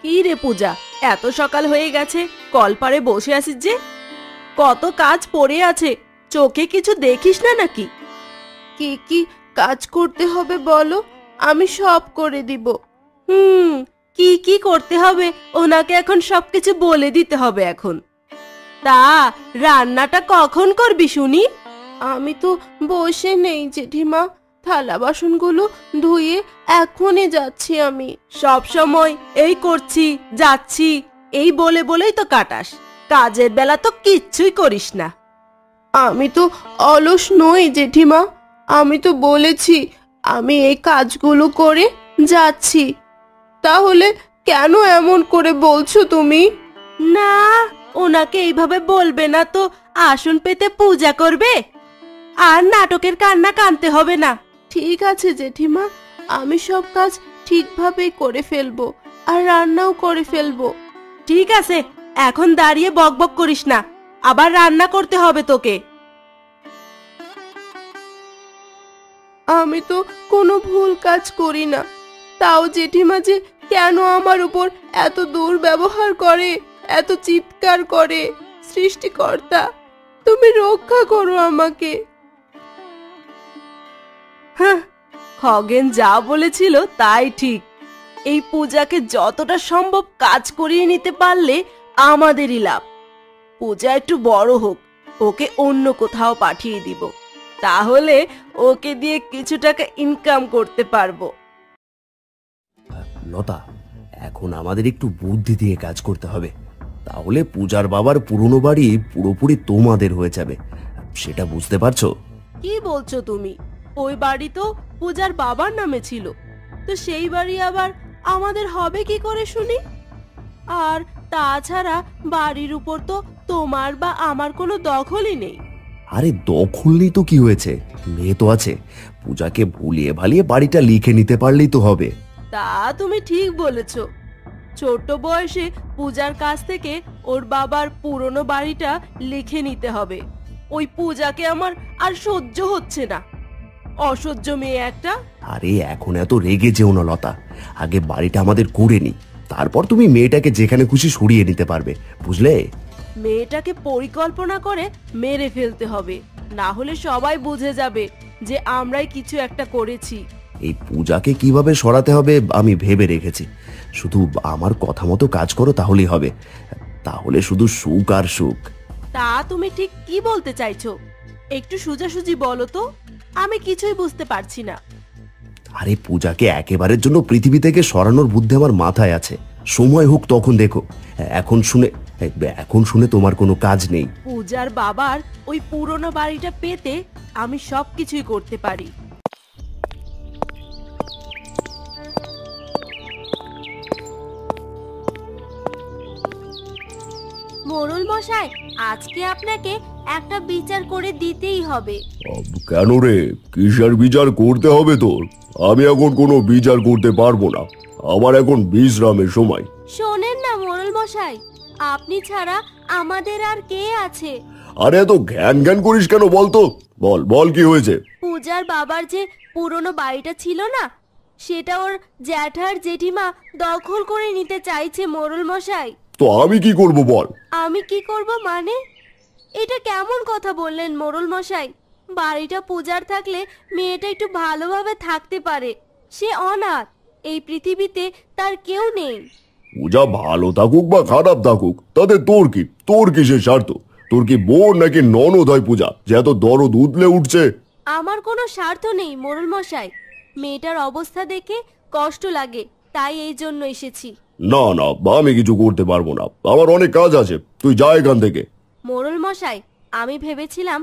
কি রে পূজা, এত সকাল হয়ে গেছে, কলপারে বসে আছিস যে? কত কাজ পড়ে আছে, চোখে কিছু দেখিস না নাকি? কি কি কাজ করতে হবে বলো, আমি সব করে দিব। কি কি করতে হবে ওনাকে এখন সবকিছু বলে দিতে হবে এখন। তা রান্নাটা কখন করবি শুনি? আমি তো বসে নেই জেঠিমা, থালা বাসনগুলো ধুয়ে এখনই যাচ্ছি। আমি সব সময় এই করছি যাচ্ছি এই বলে বলেই তো কাটাস, কাজের বেলা তো কিচ্ছুই করিস না। আমি তো অলস নই জেঠিমা, আমি তো বলেছি আমি এই কাজগুলো করে যাচ্ছি। তাহলে কেন এমন করে বলছো তুমি? না, ওনাকে এইভাবে বলবে না তো আসন পেতে পূজা করবে, আর নাটকের কান্না কানতে হবে না। ঠিক আছে জেঠিমা, আমি সব কাজ ঠিকভাবেই করে ফেলবো, আর রান্নাও করে ফেলবো। ঠিক আছে, এখন দাঁড়িয়ে বকবক করিস না, আবার রান্না করতে হবে তোকে। আমি তো কোনো ভুল কাজ করি না, তাও জেঠিমা যে কেন আমার উপর এত দুর্ব্যবহার করে, এত চিৎকার করে। সৃষ্টিকর্তা, তুমি রক্ষা করো আমাকে। হ্যাঁ, খগেন যা বলেছিল তাই ঠিক। এই পূজাকে যতটা সম্ভব কাজ করিয়ে নিতে পারলে আমাদেরই লাভ। পূজা একটু বড় হোক, ওকে অন্য কোথাও পাঠিয়ে দিব, তাহলে ওকে দিয়ে কিছু টাকা ইনকাম করতে পারবো। লতা, এখন আমাদের একটু বুদ্ধি দিয়ে কাজ করতে হবে, তাহলে পূজার বাবার পুরনো বাড়ি পুরোপুরি তোমাদের হয়ে যাবে। সেটা বুঝতে পারছো? কি বলছো তুমি? ওই বাড়ি তো পূজার বাবার নামে ছিল, তো সেই বাড়ি আবার আমাদের হবে কি করে শুনি? আর তাছাড়া বাড়ির উপর তো তোমার বা আমার কোনো দখলই নেই। আরে দখল নেই তো কি হয়েছে, মেয়ে তো আছে, পূজাকে ভুলিয়ে ভালিয়ে বাড়িটা লিখে নিতে পারলেই তো হবে। তা তুমি ঠিক বলেছ, ছোট বয়সে পূজার কাছ থেকে ওর বাবার পুরনো বাড়িটা লিখে নিতে হবে। ওই পূজাকে আমার আর সহ্য হচ্ছে না, অসহ্য মেয়ে একটা। আরে এখন এত রেগে যেও না লতা, আগে বাড়িটা আমাদের করে নি, তারপর তুমি মেয়েটাকে যেখানে খুশি সরিয়ে নিতে পারবে, বুঝলে? মেয়েটাকে পরিকল্পনা করে মেরে ফেলতে হবে, না হলে সবাই বুঝে যাবে যে আমরাই কিছু একটা করেছি। এই পূজাকে কিভাবে সরাতে হবে আমি ভেবে রেখেছি, শুধু আমার কথা মতো কাজ করো তাহলেই হবে, তাহলে শুধু সুখ আর সুখ। তা তুমি ঠিক কি বলতে চাইছো? একটু সোজাসুজি বলো তো, আমি কিছুই বুঝতে পারছি না। আরে পূজাকে একেবারের জন্য পৃথিবী থেকে সরানোর বুদ্ধি আমার মাথায় আছে, সময় হোক তখন দেখো। এখন শুনে তোমার কোনো কাজ নেই। পূজার বাবার ওই পুরনো বাড়িটা পেতে আমি সবকিছুই করতে পারি। মোড়ল মশাই, আজকে আপনাকে একটা বিচার করে দিতেই হবে। কেন রে, কিসের বিচার করতে হবে তোর? আমি এখন কোনো বিচার করতে পারবো না, আমার এখন বিশ্রামের সময়। শোনেন না মোড়ল মশাই, আপনি ছাড়া আমাদের আর কে আছে? আরে এত জ্ঞান জ্ঞান করিস কেন বলতো? বল বল কি হয়েছে? পূজার বাবার যে পুরনো বাড়িটা ছিল না, সেটা ওর জ্যাঠার জেঠিমা দখল করে নিতে চাইছে মোড়ল মশাই। তো আমি কি করব বল? আমি কি করব মানে? এটা কেমন কথা বললেন মোড়ল মশাই? বাড়িটা পূজার থাকলে মেয়েটা একটু ভালোভাবে থাকতে পারে, সে অনাথ, এই পৃথিবীতে তার কেউ নেই। পূজা ভালো থাকুক বা খারাপ থাকুক তাতে তোর কি? তোর কিসের স্বার্থ? তোর কি বোন নাকি ননদ হয় পূজা, যে এত দরদ উতলে উঠছে? আমার কোনো স্বার্থ নেই মোড়ল মশাই, মেয়েটার অবস্থা দেখে কষ্ট লাগে, তাই এই জন্য এসেছি। না না, আমি কিছু করতে পারবো না, আমার অনেক কাজ আছে, তুই যা এখান থেকে। মোড়ল মশাই, আমি ভেবেছিলাম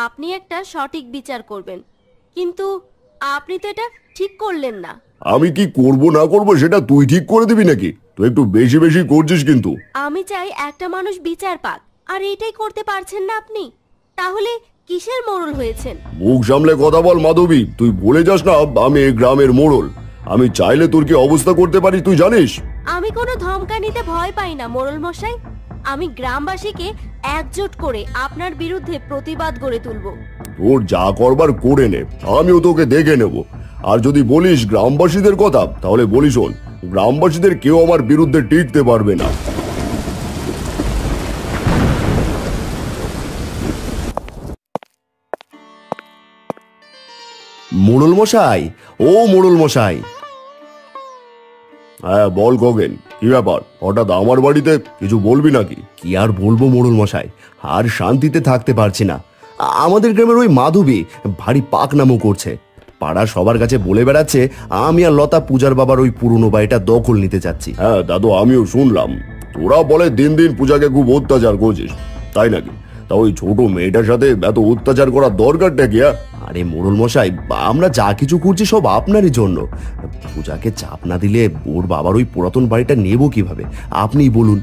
আপনি একটা সঠিক বিচার করবেন, কিন্তু আপনি তো এটা ঠিক করলেন না। আমি কি করব না করব সেটা তুই ঠিক করে দিবি নাকি? তুই একটু বেশি বেশি করছিস কিন্তু। আমি চাই একটা মানুষ বিচার পাক, আর এটাই করতে পারছেন না আপনি, তাহলে কিসের মোড়ল হয়েছেন? মুখ সামলে কথা বল মাধবী, তুই বলে যাস না আমি এই গ্রামের মোড়ল। আমি চাইলে তোর কি অবস্থা করতে পারি তুই জানিস? আমি কোনো ধমকানিতে ভয় পাই না মোড়ল মশাই, আমি গ্রামবাসীকে একজোট করে আপনার বিরুদ্ধে প্রতিবাদ গড়ে তুলব। তোর যা করবার করে নে, আমিও তোকে দেখে নেব। আর যদি বলিস গ্রামবাসীদের কথা, তাহলে বলিস শোন, গ্রামবাসীদের কেউ আমার বিরুদ্ধে টিকতে পারবে না। মোড়ল মশাই, ও মোড়ল মশাই। হ্যাঁ বল খগেন, কি ব্যাপার? হঠাৎ আমার বাড়িতে কিছু বলবি নাকি? কি আর বলবো মোড়ল মশাই, আর শান্তিতে থাকতে পারছি না। আমাদের গ্রামের ওই মাধবী ভারী পাকনামো করছে। পাড়ার সবার কাছে বলে বেড়াচ্ছে আমি আর লতা পূজার বাবার ওই পুরনো বাড়িটা দখল নিতে চাচ্ছি। হ্যাঁ দাদু, আমিও শুনলাম। তোরা বলে দিন দিন পূজাকে খুব অত্যাচার করছিস, তাই নাকি? তা ওই ছোট মেয়েটার সাথে এত অত্যাচার করার দরকারটা কি? আরে মোড়ল মশাই, আমরা যা কিছু করছি সব আপনারই জন্য। পূজাকে চাপ না দিলে ওর বাবার ওই পুরাতন বাড়িটা নেব কিভাবে আপনিই বলুন।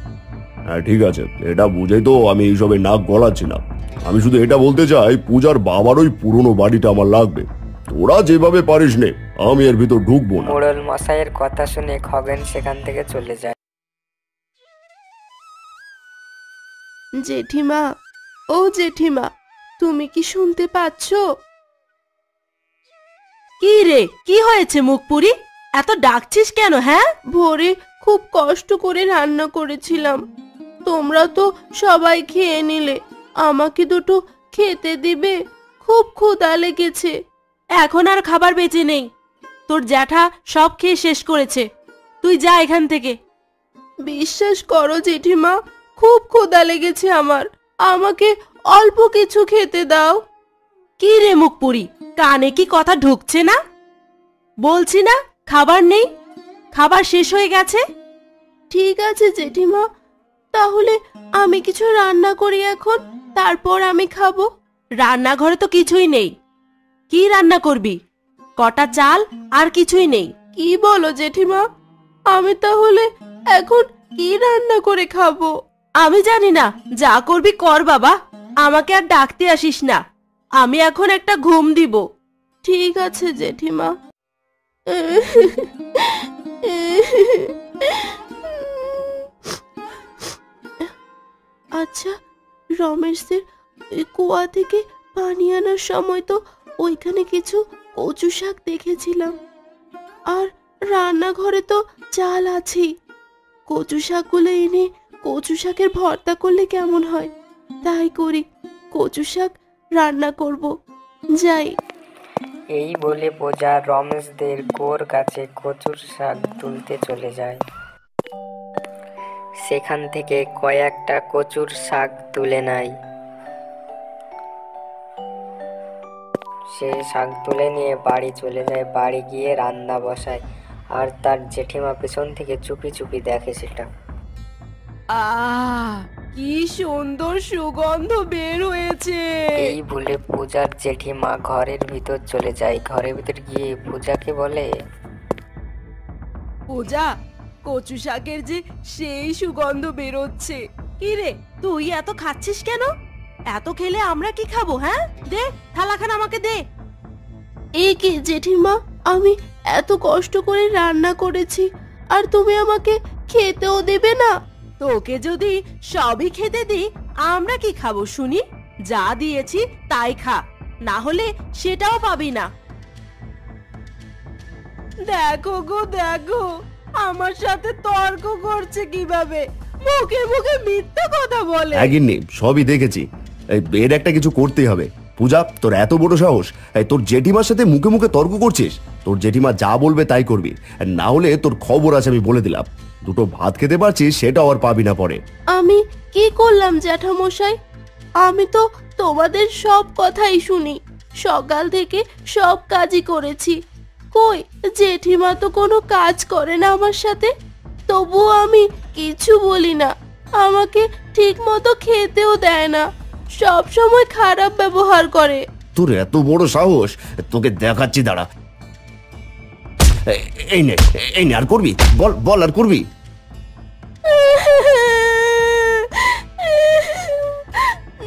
হ্যাঁ ঠিক আছে, এটা বুঝেই তো আমি এইসবে নাক গলাচ্ছি না। আমি শুধু এটা বলতে চাই, পূজার বাবার ওই পুরনো বাড়িটা আমার লাগবে। তোরা যেভাবে পারিস নে, আমি এর ভিতর ঢুকবো না। মোড়ল মশাইয়ের কথা শুনে খগেন সেখান থেকে চলে যায়। জেঠিমা, ও জেঠিমা, তুমি কি শুনতে পাচ্ছ? কি রে, কি হয়েছে মুখপুরি? এত ডাকছিস কেন? হ্যাঁ, ভোরে খুব কষ্ট করে রান্না করেছিলাম, তোমরা তো সবাই খেয়ে নিলে, আমাকে দুটো খেতে দিবে? খুব ক্ষুধা লেগেছে। এখন আর খাবার বেঁচে নেই। তোর জ্যাঠা সব খেয়ে শেষ করেছে। তুই যা এখান থেকে। বিশ্বাস করো জেঠিমা, খুব ক্ষুধা লেগেছে আমার, আমাকে অল্প কিছু খেতে দাও। কি রে মুখপুরি, কানে কি কথা ঢুকছে না? বলছি না খাবার নেই, খাবার শেষ হয়ে গেছে। ঠিক আছে জেঠিমা, তাহলে আমি কিছু রান্না করি এখন, তারপর আমি খাবো। রান্নাঘরে তো কিছুই নেই। কি রান্না করবি? কটা চাল আর কিছুই নেই। কি বলো জেঠিমা, আমি তাহলে এখন কি রান্না করে খাবো? আমি জানি না, যা করবি কর বাবা, আমাকে আর ডাকতে আসিস না। আমি এখন একটা ঘুম দিব। ঠিক আছে জেঠিমা। আচ্ছা, রমেশদের কুয়া থেকে পানি আনার সময় তো ওইখানে কিছু কচু শাক দেখেছিলাম, আর রান্নাঘরে তো চাল আছেই। কচু শাকগুলো এনে কচু শাকের ভর্তা করলে কেমন হয়? তাই করি, কচু শাক রান্না করব। যাই। এই বলে পূজা রমেশদের কুয়োর কাছে কচুর শাক তুলতে চলে যায়। সেখান থেকে কয়েকটা কচুর শাক তুলে নেয়। সে শাক তুলে নিয়ে বাড়ি চলে যায়। বাড়ি গিয়ে রান্না বসায়, আর তার জেঠিমা পেছন থেকে চুপি চুপি দেখে সেটা। আহ, কি সুন্দর সুগন্ধ বের হয়েছে। এই বলে পূজার জেঠিমা ঘরের ভিতর চলে যায়। ঘরের ভিতর গিয়ে পূজাকে বলে, পূজা, কচু শাকের যে সেই সুগন্ধ বেরোচ্ছে। কি রে, তুই এত খাচ্ছিস কেন? এত খেলে আমরা কি খাবো? হ্যাঁ, দে থালাখান আমাকে দে। এ কি জেঠিমা, আমি এত কষ্ট করে রান্না করেছি, আর তুমি আমাকে খেতেও দেবে না? তোকে যদি সবই খেতে দিই, আমরা কি খাবো শুনি? যা দিয়েছি তাই খা, না হলে সেটাও পাবি না। দেখো গো দেখো, আমার সাথে তর্ক করছে কিভাবে, মুখে মুখে মিথ্যা কথা বলে। গিন্নি, সবই দেখেছি। এর একটা কিছু করতেই হবে। পূজা, তোর এত বড় সাহস, তোর জেঠিমার সাথে মুখে মুখে তর্ক করছিস? তোর জেঠিমা যা বলবে তাই করবি, না হলে তোর খবর আছে আমি বলে দিলাম। দুটো ভাত খেতে পারছিস, সেটাও আর পাবি না পরে। আমি কি করলাম জ্যাঠামশাই? আমি তো তোমাদের সব কথাই শুনি, সকাল থেকে সব কাজই করেছি। কই, জেঠিমা তো কোনো কাজ করে না আমার সাথে, তবুও আমি কিছু বলি না। আমাকে ঠিক মতো খেতেও দেয় না, সব সময় খারাপ ব্যবহার করে। তোর এত বড় সাহস, তোকে দেখাচ্ছি, দাঁড়া। এই নে, এই নে, আর করবি? বল বল, আর করবি?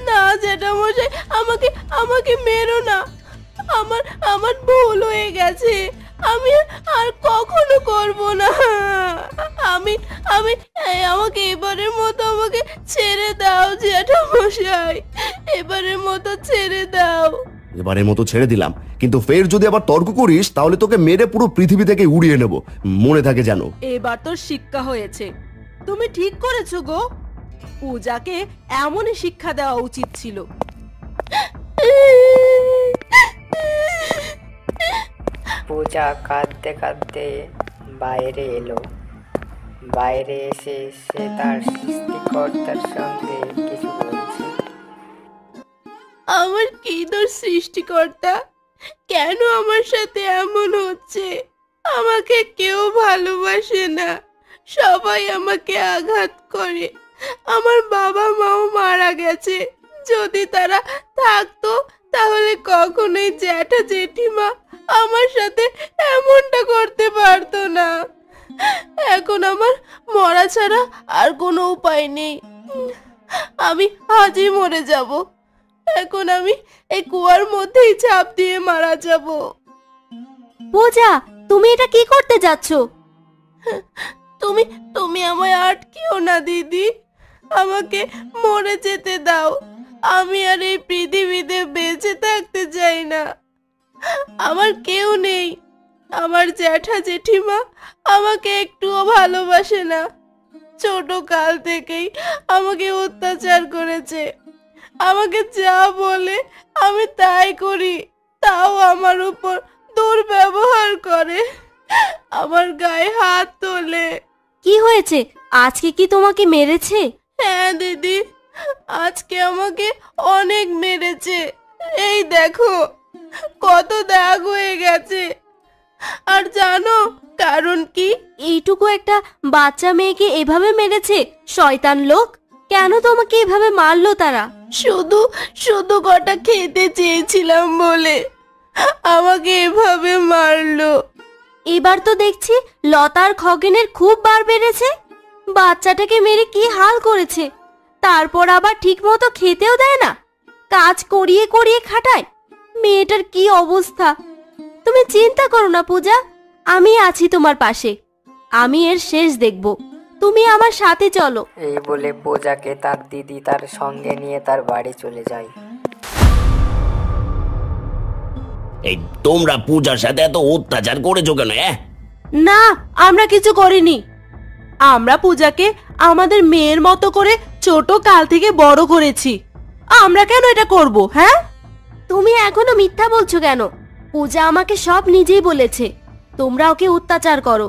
না জ্যাঠামশাই, আমাকে আমাকে মেরো না, আমার আমার ভুল হয়ে গেছে, আমি আর কখনো করব না। আমি আমি আমাকে এবারের মতো আমাকে ছেড়ে দাও জ্যাঠামশাই, এবারের মতো ছেড়ে দাও। এবারের মতো ছেড়ে দিলাম, কিন্তু ফের যদি আবার তর্ক করিস তাহলে তোকে মেরে পুরো পৃথিবী থেকে উড়িয়ে নেব, মনে থাকে যেন। এবার তোর শিক্ষা হয়েছে। তুমি ঠিক করেছো গো, পূজাকে এমনই শিক্ষা দেওয়া উচিত ছিল। পূজা কাঁদতে কাঁদতে বাইরে এলো। বাইরে এসে সে তার সৃষ্টিকর্তার সঙ্গে কিছু বলছে। আমার কি দোষ সৃষ্টিকর্তা? কেন আমার সাথে এমন হচ্ছে? আমাকে কেউ ভালোবাসে না, সবাই আমাকে আঘাত করে। আমার বাবা মাও মারা গেছে, যদি তারা থাকতো তাহলে কখনোই জ্যাঠা জেঠিমা আমার সাথে এমনটা করতে পারতো না। এখন আমার মরা ছাড়া আর কোনো উপায় নেই, আমি আজই মরে যাব। এখন আমি এই কুয়ার মধ্যেই ঝাঁপ দিয়ে মারা যাব। পূজা, তুমি এটা কি করতে যাচ্ছ? তুমি তুমি আমায় আটকিও না দিদি, আমাকে মরে যেতে দাও। আমি আর এই পৃথিবীতে বেঁচে থাকতে চাই না। আমার কেউ নেই, আমার জ্যাঠা জেঠিমা আমাকে একটুও ভালোবাসে না। ছোট কাল থেকেই আমাকে অত্যাচার করেছে, আমাকে যা বলে আমি তাই করি, তাও আমার উপর দুর্ব্যবহার করে, আমার গায়ে হাত তোলে। কি হয়েছে? আজকে কি তোমাকে মেরেছে? হ্যাঁ দিদি, আজকে আমাকে অনেক মেরেছে। এই দেখো কত দাগ হয়ে গেছে। আর জানো কারণ কি? এইটুকু একটা বাচ্চা মেয়েকে এভাবে মেরেছে শয়তান লোক। কেন তোমাকে এভাবে মারলো তারা? শুধু শুধু কটা খেতে চেয়েছিলাম বলে আমাকে এভাবে মারলো। এবার তো দেখছি লতার খগেনের খুব বার বেড়েছে। বাচ্চাটাকে মেরে কি হাল করেছে, তারপর আবার ঠিক মতো খেতেও দেয় না, কাজ করিয়ে করিয়ে খাটায়। মেয়েটার কি অবস্থা! তুমি চিন্তা করো না পূজা, আমি আছি তোমার পাশে। আমি এর শেষ দেখব, তুমি আমার সাথে চলো। এই বলে পূজাকে তার দিদি তার সঙ্গে নিয়ে তার বাড়ি চলে যায়। এই তোমরা পূজার সাথে এত অত্যাচার করেছো কেন? না, আমরা কিছু করিনি। আমরা পূজাকে আমাদের মেয়ের মতো করে ছোট কাল থেকে বড় করেছি। আমরা কেন এটা করব? হ্যাঁ, তুমি এখনো মিথ্যা বলছো কেন? পূজা আমাকে সব নিজেই বলেছে, তোমরা ওকে অত্যাচার করো।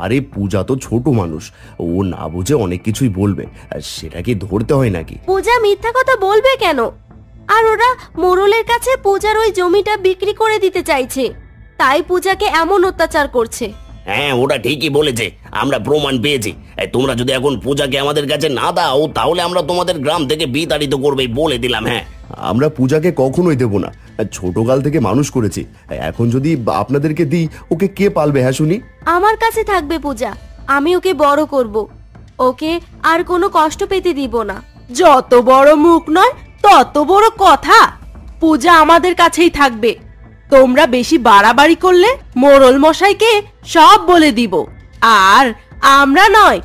আরে পূজা তো ছোট মানুষ, ও না বুঝে অনেক কিছুই বলবে, সেটা কি ধরতে হয় নাকি? পূজা মিথ্যা কথা বলবে কেন? আর ওরা মোড়লের কাছে পূজার ওই জমিটা বিক্রি করে দিতে চাইছে, তাই পূজাকে এমন অত্যাচার করছে। হ্যাঁ, ওটা ঠিকই বলেছে, আমরা প্রমাণ পেয়েছি। তোমরা যদি এখন পূজাকে আমাদের কাছে না দাও তাহলে আমরা তোমাদের গ্রাম থেকে বিতাড়িত করবেই বলে দিলাম। হ্যাঁ, আমরা পূজাকে কখনোই দেব না, ছোটকাল থেকে মানুষ করেছি। এখন যদি আপনাদেরকে দিই, ওকে কে পালবে? হ্যাঁ শুনি। আমার কাছে থাকবে পূজা, আমি ওকে বড় করব, ওকে আর কোনো কষ্ট পেতে দিব না। যত বড় মুখ নয় তত বড় কথা। পূজা আমাদের কাছেই থাকবে। তোমরা বেশি বাড়াবাড়ি করলে মোড়ল মশাইকে সব বলে দিব। আর আমরা নয়,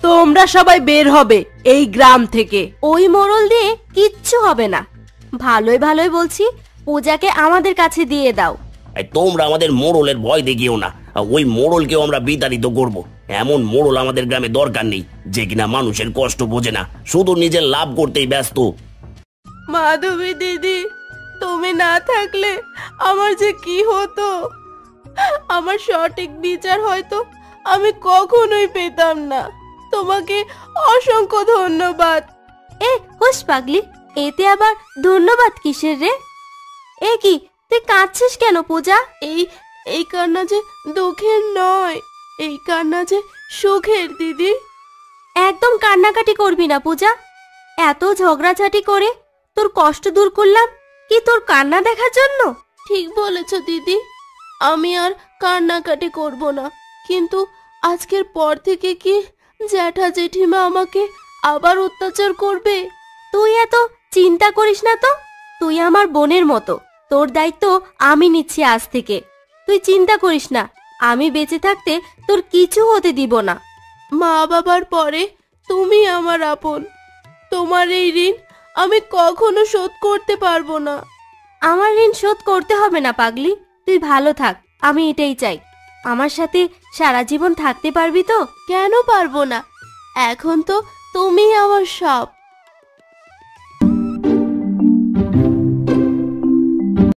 তোমরা সবাই বের হবে এই গ্রাম থেকে। ওই মোড়ল দিয়ে কিচ্ছু হবে না, ভালোই ভালোই বলছি, পূজাকে আমাদের কাছে দিয়ে দাও। তোমরা আমাদের মোড়লের ভয় দেখিও না, ওই মোড়লকেও আমরা বিতাড়িত করব। এমন মোড়ল আমাদের গ্রামে দরকার নেই যে কিনা মানুষের কষ্ট বোঝে না, শুধু নিজের লাভ করতেই ব্যস্ত। মাধবী দিদি, তুমি না থাকলে আমার যে কি হতো, আমার সঠিক বিচার হয়তো আমি কখনোই পেতাম না। তোমাকে অসংখ্য ধন্যবাদ। হুশ পাগলি, এতে আবার ধন্যবাদ কিসের রে? এ কি, তুই কাঁদছিস কেন পূজা? এই কান্না যে দুঃখের নয়, এই কান্না যে সুখের দিদি। একদম কান্নাকাটি করবি না পূজা। এত ঝগড়াঝাটি করে তোর কষ্ট দূর করলাম কি তোর কান্না দেখার জন্য? ঠিক বলেছ দিদি, আমি আর কান্নাকাটি করব না। কিন্তু আজকের পর থেকে কি জ্যাঠা জেঠিমা আমাকে আবার অত্যাচার করবে? তুই এত চিন্তা করিস না তো, তুই আমার বোনের মতো, তোর দায়িত্ব আমি নিচ্ছি আজ থেকে। তুই চিন্তা করিস না, আমি বেঁচে থাকতে তোর কিছু হতে দিব না। মা বাবার পরে তুমি আমার আপন, তোমার এই ঋণ আমি কখনো শোধ করতে পারবো না। আমার ঋণ শোধ করতে হবে না পাগলি, তুই ভালো থাক, আমি এটাই চাই। আমার সাথে সারা জীবন থাকতে পারবি তো? কেন পারবো না? এখন তো তুমি আমার সব।